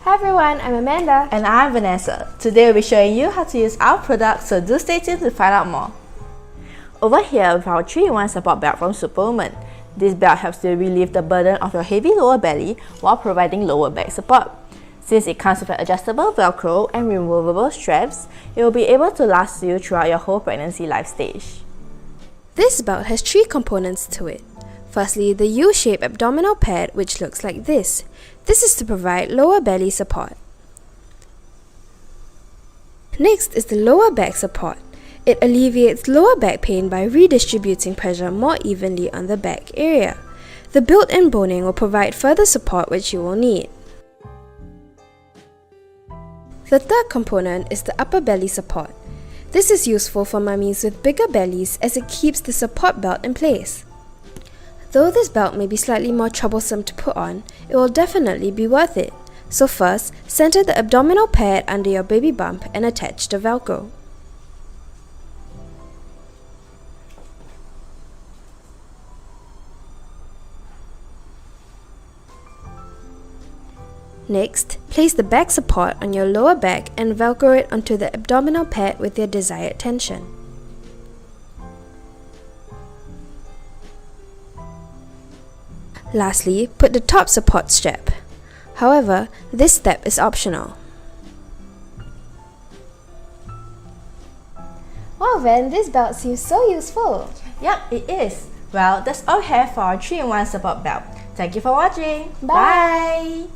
Hi everyone, I'm Amanda. And I'm Vanessa. Today we'll be showing you how to use our product, so do stay tuned to find out more. Over here with our 3-in-1 support belt from Superwoman. This belt helps to relieve the burden of your heavy lower belly while providing lower back support. Since it comes with an adjustable Velcro and removable straps, it will be able to last you throughout your whole pregnancy life stage. This belt has 3 components to it. Firstly, the U-shaped abdominal pad, which looks like this. This is to provide lower belly support. Next is the lower back support. It alleviates lower back pain by redistributing pressure more evenly on the back area. The built-in boning will provide further support which you will need. The third component is the upper belly support. This is useful for mummies with bigger bellies as it keeps the support belt in place. Though this belt may be slightly more troublesome to put on, it will definitely be worth it. So first, center the abdominal pad under your baby bump and attach the Velcro. Next, place the back support on your lower back and Velcro it onto the abdominal pad with your desired tension. Lastly, put the top support strap. However, this step is optional. Wow Van, this belt seems so useful! Yep, it is. Well, that's all we have for our 3-in-1 support belt. Thank you for watching. Bye.